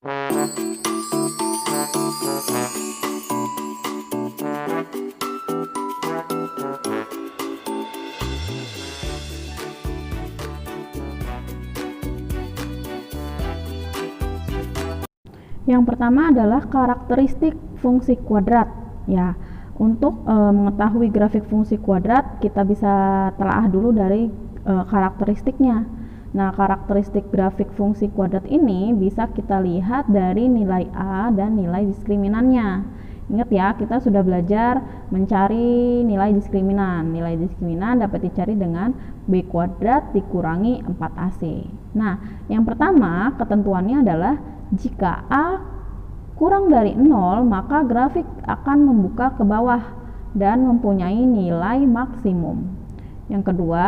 Yang pertama adalah karakteristik fungsi kuadrat. Ya, untuk mengetahui grafik fungsi kuadrat, kita bisa telaah dulu dari karakteristiknya. Nah, karakteristik grafik fungsi kuadrat ini bisa kita lihat dari nilai A dan nilai diskriminannya. Ingat ya, kita sudah belajar mencari nilai diskriminan. Nilai diskriminan dapat dicari dengan B kuadrat dikurangi 4AC. Nah, yang pertama ketentuannya adalah jika A kurang dari 0, maka grafik akan membuka ke bawah dan mempunyai nilai maksimum. Yang kedua,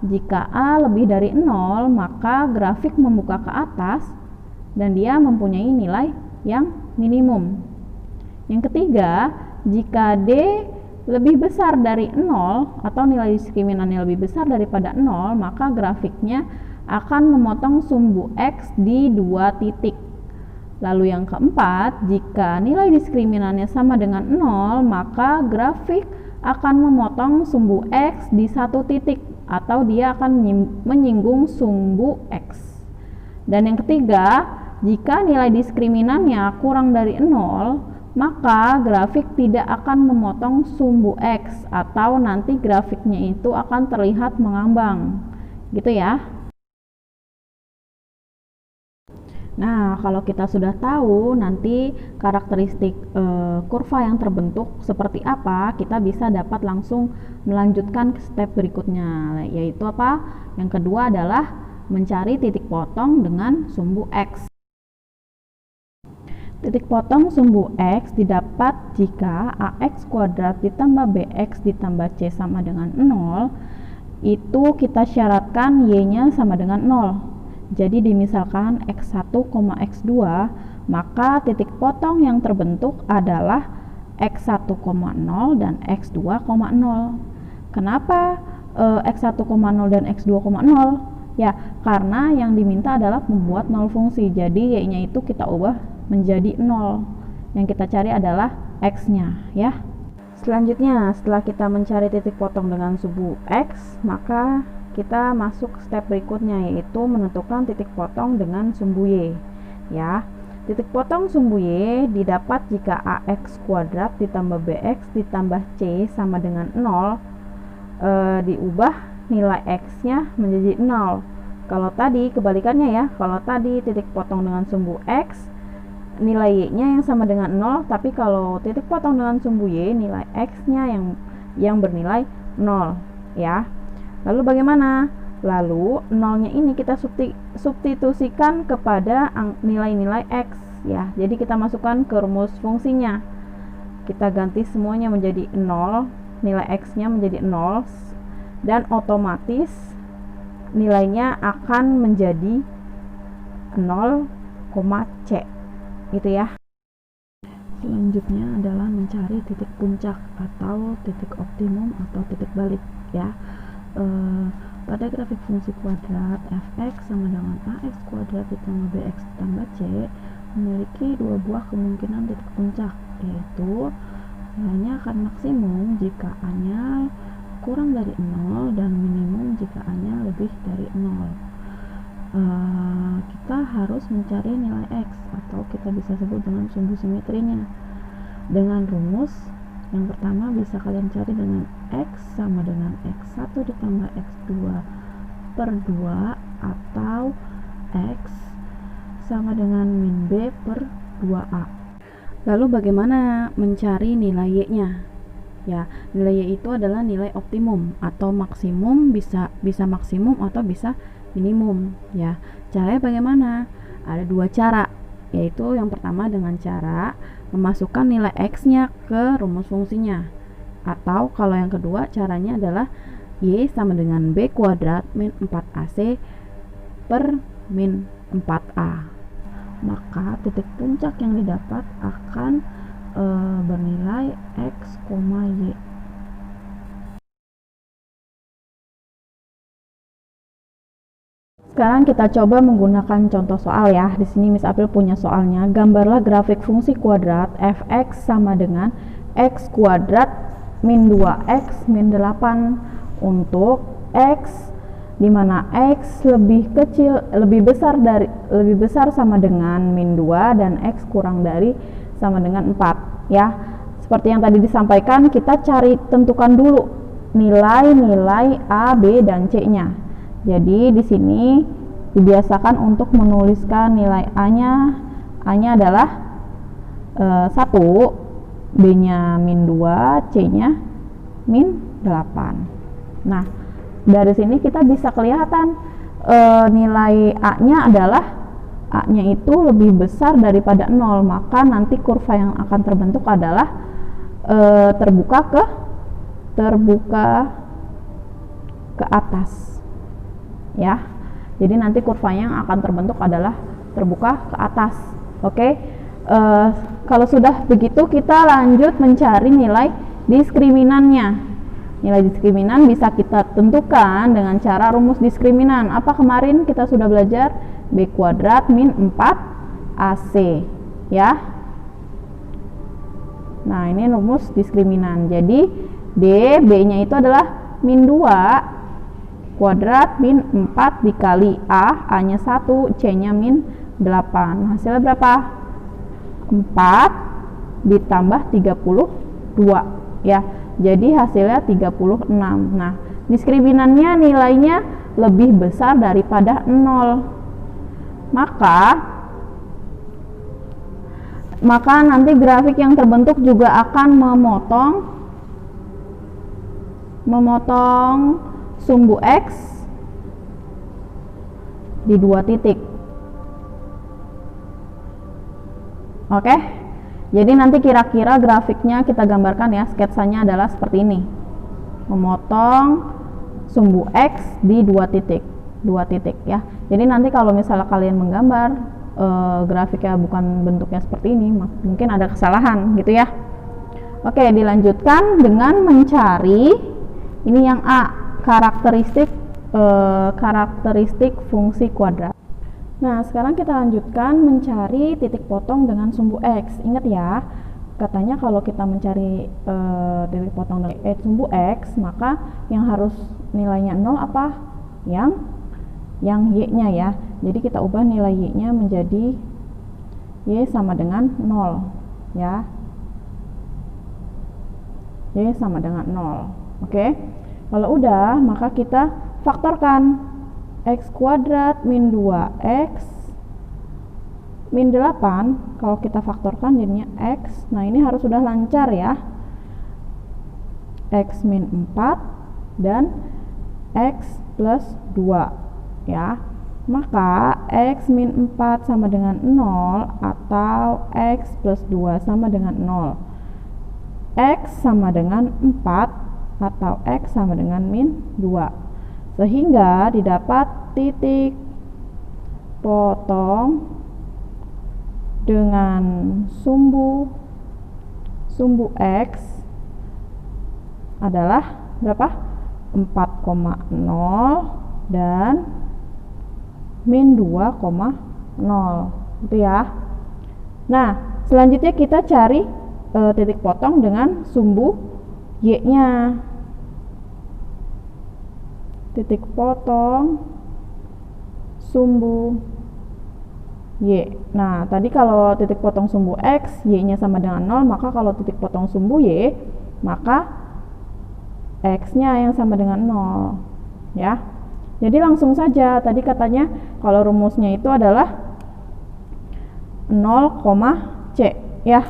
jika A lebih dari 0, maka grafik membuka ke atas dan dia mempunyai nilai yang minimum. Yang ketiga, jika D lebih besar dari 0 atau nilai diskriminannya lebih besar daripada 0, maka grafiknya akan memotong sumbu X di 2 titik. Lalu yang keempat, jika nilai diskriminannya sama dengan 0, maka grafik akan memotong sumbu X di 1 titik atau dia akan menyinggung sumbu X. Dan yang ketiga, jika nilai diskriminannya kurang dari 0, maka grafik tidak akan memotong sumbu X atau nanti grafiknya itu akan terlihat mengambang. Gitu ya. Nah, kalau kita sudah tahu nanti karakteristik kurva yang terbentuk seperti apa, kita bisa dapat langsung melanjutkan ke step berikutnya, yaitu apa? Yang kedua adalah mencari titik potong dengan sumbu X. Titik potong sumbu X didapat jika AX kuadrat ditambah BX ditambah C sama dengan 0, itu kita syaratkan Y-nya sama dengan 0. Jadi dimisalkan X1, X2, maka titik potong yang terbentuk adalah X1,0 dan X2,0. Kenapa X1,0 dan X2,0? Ya, karena yang diminta adalah membuat 0 fungsi. Jadi Y-nya itu kita ubah menjadi 0. Yang kita cari adalah X-nya, ya. Selanjutnya, setelah kita mencari titik potong dengan sumbu X, maka kita masuk step berikutnya, yaitu menentukan titik potong dengan sumbu Y. Ya, titik potong sumbu Y didapat jika AX kuadrat ditambah BX ditambah C sama dengan 0, diubah nilai X-nya menjadi 0. Kalau tadi kebalikannya ya, kalau tadi titik potong dengan sumbu X, nilai Y-nya yang sama dengan 0, tapi kalau titik potong dengan sumbu Y, nilai X-nya yang bernilai 0, ya. Lalu bagaimana? Lalu 0-nya ini kita substitusikan kepada nilai-nilai X, ya. Jadi kita masukkan ke rumus fungsinya. Kita ganti semuanya menjadi 0, nilai X-nya menjadi 0, dan otomatis nilainya akan menjadi 0, C. Gitu ya. Selanjutnya adalah mencari titik puncak atau titik optimum atau titik balik, ya. Pada grafik fungsi kuadrat f(x) sama dengan ax kuadrat ditambah bx ditambah c memiliki dua buah kemungkinan titik puncak, yaitu nilainya akan maksimum jika a-nya kurang dari 0 dan minimum jika a-nya lebih dari 0. Kita harus mencari nilai x atau kita bisa sebut dengan sumbu simetrinya dengan rumus. Yang pertama bisa kalian cari dengan X sama dengan X1 ditambah X2 per 2 atau X sama dengan min B per 2A. Lalu bagaimana mencari nilai Y-nya? Ya, nilai Y itu adalah nilai optimum atau maksimum, bisa maksimum atau bisa minimum, ya. Caranya bagaimana? Ada dua cara, yaitu yang pertama dengan cara memasukkan nilai X-nya ke rumus fungsinya, atau kalau yang kedua caranya adalah Y sama dengan B kuadrat min 4AC per min 4A. Maka titik puncak yang didapat akan bernilai X, Y. Sekarang kita coba menggunakan contoh soal ya. Di sini Miss April punya soalnya. Gambarlah grafik fungsi kuadrat fx sama dengan x kuadrat min 2x min 8 untuk x di mana x lebih besar sama dengan min 2 dan x kurang dari sama dengan 4 ya. Seperti yang tadi disampaikan, kita tentukan dulu nilai-nilai A, B dan C-nya. Jadi di sini dibiasakan untuk menuliskan nilai A-nya adalah 1, B-nya min 2, C-nya min 8. Nah, dari sini kita bisa kelihatan nilai A-nya adalah A-nya itu lebih besar daripada 0, maka nanti kurva yang akan terbentuk adalah terbuka ke atas ya. Jadi nanti kurva yang akan terbentuk adalah terbuka ke atas. Oke. Kalau sudah begitu, kita lanjut mencari nilai diskriminannya. Nilai diskriminan bisa kita tentukan dengan cara rumus diskriminan. Apa kemarin kita sudah belajar? B kuadrat min 4 AC ya. Nah, ini rumus diskriminan. Jadi B-nya itu adalah min 2 kuadrat min 4 dikali A-nya 1, C-nya min 8. Hasilnya berapa? 4 ditambah 32 ya. Jadi hasilnya 36. Nah, diskriminannya nilainya lebih besar daripada 0. Maka nanti grafik yang terbentuk juga akan memotong sumbu X di 2 titik. Oke. Jadi nanti kira-kira grafiknya kita gambarkan ya, sketsanya adalah seperti ini. Memotong sumbu X di 2 titik. 2 titik ya. Jadi nanti kalau misalnya kalian menggambar grafiknya bukan bentuknya seperti ini, mungkin ada kesalahan gitu ya. Oke, dilanjutkan dengan mencari ini yang A, karakteristik fungsi kuadrat. Nah, sekarang kita lanjutkan mencari titik potong dengan sumbu X. Ingat ya, katanya kalau kita mencari titik potong dengan sumbu X, maka yang harus nilainya 0 apa? Yang Y-nya ya. Jadi kita ubah nilai Y-nya menjadi Y sama dengan 0 ya. Y sama dengan 0. Oke. Kalau udah, maka kita faktorkan X kuadrat min 2X min 8. Kalau kita faktorkan jadinya X. Nah, ini harus sudah lancar ya. X min 4 dan X plus 2 ya. Maka X min 4 sama dengan 0 atau X plus 2 sama dengan 0. X sama dengan 4 atau X sama dengan min 2, sehingga didapat titik potong dengan sumbu X adalah berapa? 4,0 dan min 2,0 gitu ya. Nah, selanjutnya kita cari titik potong dengan sumbu Y-nya. Titik potong sumbu Y. Nah, tadi kalau titik potong sumbu X, Y-nya sama dengan 0, maka kalau titik potong sumbu Y, maka X-nya yang sama dengan 0 ya. Jadi langsung saja, tadi katanya kalau rumusnya itu adalah 0, C ya.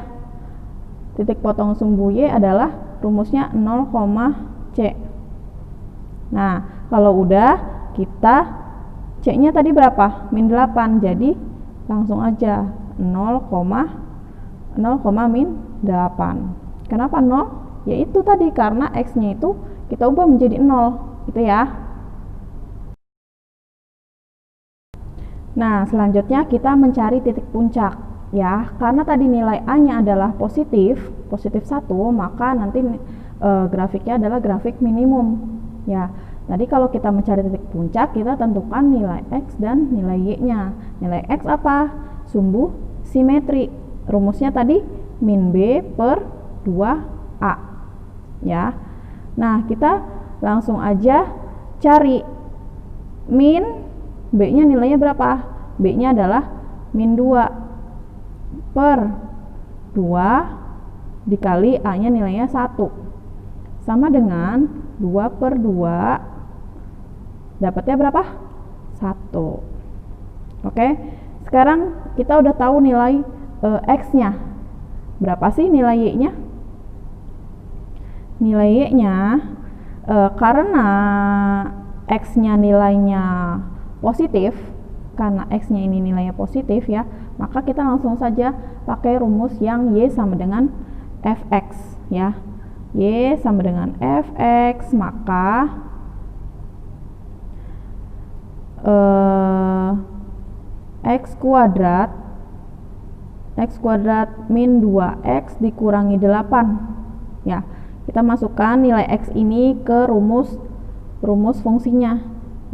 Titik potong sumbu Y adalah rumusnya 0, C. Nah, kalau udah, kita C-nya tadi berapa? Min 8. Jadi langsung aja 0, min 8. Kenapa 0? Yaitu tadi karena X-nya itu kita ubah menjadi 0 gitu ya. Nah, selanjutnya kita mencari titik puncak ya. Karena tadi nilai A-nya adalah positif 1, maka nanti grafiknya adalah grafik minimum ya. Tadi kalau kita mencari titik puncak, kita tentukan nilai X dan nilai Y-nya. Nilai X apa? Sumbu simetri. Rumusnya tadi min B per 2A. Ya. Nah, kita langsung aja cari min B-nya nilainya berapa? B-nya adalah min 2 per 2 dikali A-nya nilainya 1. Sama dengan 2 per 2 dapatnya berapa? 1. Oke, sekarang kita udah tahu nilai X-nya. Berapa sih nilai Y-nya? Nilai Y-nya karena X-nya nilainya positif, karena X-nya ini nilainya positif ya, maka kita langsung saja pakai rumus yang Y sama dengan Fx ya. Y sama dengan Fx, maka X kuadrat min 2X dikurangi 8 ya. Kita masukkan nilai X ini ke rumus fungsinya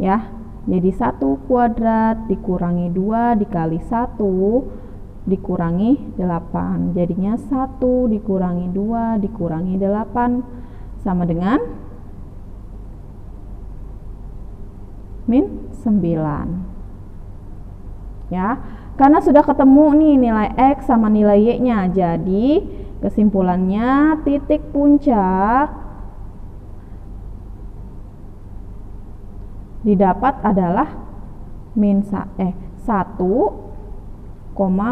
ya. Jadi 1 kuadrat dikurangi 2 dikali 1 dikurangi 8. Jadinya 1 dikurangi 2 dikurangi 8 sama dengan min 9. Ya, karena sudah ketemu nih nilai X sama nilai Y-nya. Jadi kesimpulannya titik puncak didapat adalah min 1,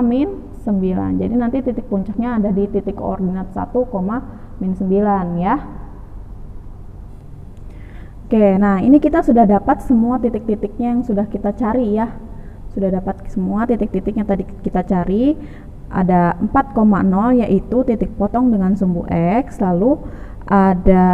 min 9. Jadi nanti titik puncaknya ada di titik koordinat 1, min 9 ya. Oke, nah ini kita sudah dapat semua titik-titiknya yang sudah kita cari ya. Sudah dapat semua titik-titik yang tadi kita cari. Ada 4,0 yaitu titik potong dengan sumbu X, lalu ada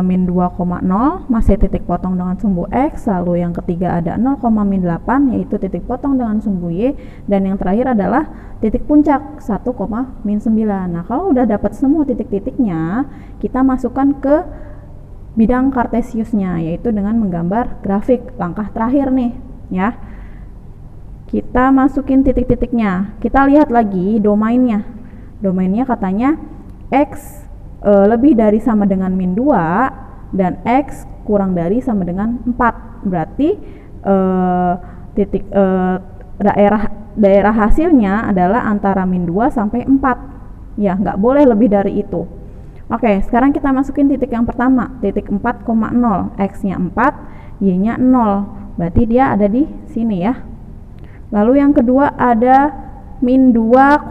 min 2,0 masih titik potong dengan sumbu X, lalu yang ketiga ada 0,min 8 yaitu titik potong dengan sumbu Y, dan yang terakhir adalah titik puncak 1, min 9. Nah, kalau udah dapat semua titik-titiknya, kita masukkan ke bidang kartesiusnya, yaitu dengan menggambar grafik. Langkah terakhir nih ya, kita masukin titik-titiknya. Kita lihat lagi domainnya. Domainnya katanya X lebih dari sama dengan min 2 dan X kurang dari sama dengan 4. Berarti titik daerah hasilnya adalah antara min 2 sampai 4. Ya, nggak boleh lebih dari itu. Oke, sekarang kita masukin titik yang pertama, titik 4,0. X-nya 4, Y-nya 0. Berarti dia ada di sini ya. Lalu yang kedua ada min 2,0.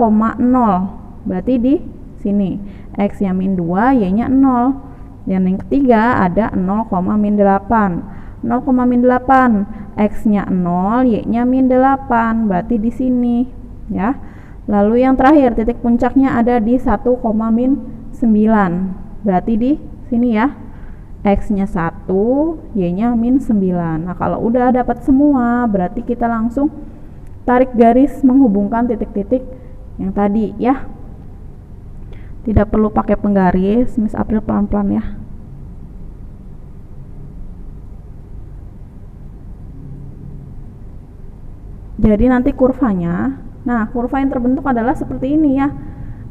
Berarti di sini. X-nya min 2, Y-nya 0. Dan yang ketiga ada 0,min 8. 0,min 8. X-nya 0, Y-nya min 8. Berarti di sini ya. Lalu yang terakhir titik puncaknya ada di 1,min 9. Berarti di sini ya. X-nya 1, Y-nya min 9. Nah, kalau udah dapat semua, berarti kita langsung tarik garis menghubungkan titik-titik yang tadi ya. Tidak perlu pakai penggaris, Miss April pelan-pelan ya. Jadi nanti kurvanya, nah kurva yang terbentuk adalah seperti ini ya.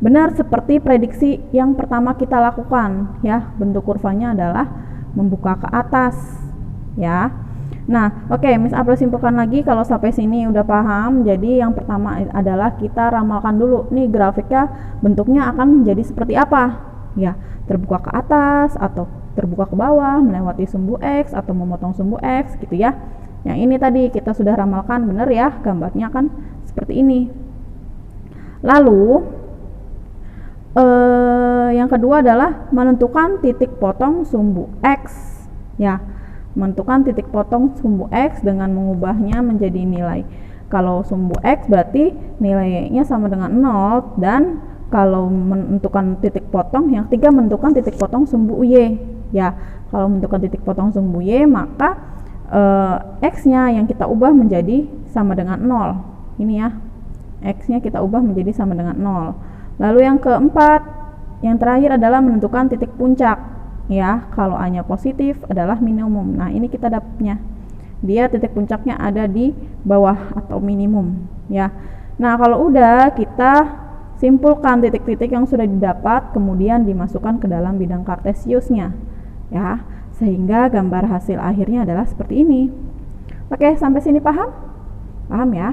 Benar seperti prediksi yang pertama kita lakukan ya. Bentuk kurvanya adalah membuka ke atas ya. Nah, oke, Miss April simpulkan lagi kalau sampai sini udah paham. Jadi yang pertama adalah kita ramalkan dulu nih grafiknya bentuknya akan menjadi seperti apa ya, terbuka ke atas atau terbuka ke bawah, melewati sumbu X atau memotong sumbu X gitu ya. Yang ini tadi kita sudah ramalkan, bener ya, gambarnya kan seperti ini. Lalu yang kedua adalah menentukan titik potong sumbu X ya. Menentukan titik potong sumbu X dengan mengubahnya menjadi nilai. Kalau sumbu X berarti nilainya sama dengan 0, dan kalau menentukan titik potong, yang ketiga menentukan titik potong sumbu Y ya. Kalau menentukan titik potong sumbu Y, maka X-nya yang kita ubah menjadi sama dengan 0. Ini ya, X-nya kita ubah menjadi sama dengan 0. Lalu yang keempat, yang terakhir adalah menentukan titik puncak ya. Kalau A-nya positif adalah minimum. Nah, ini kita dapatnya. Dia titik puncaknya ada di bawah atau minimum, ya. Nah, kalau udah, kita simpulkan titik-titik yang sudah didapat, kemudian dimasukkan ke dalam bidang kartesiusnya, ya. Sehingga gambar hasil akhirnya adalah seperti ini. Oke, sampai sini paham? Paham ya?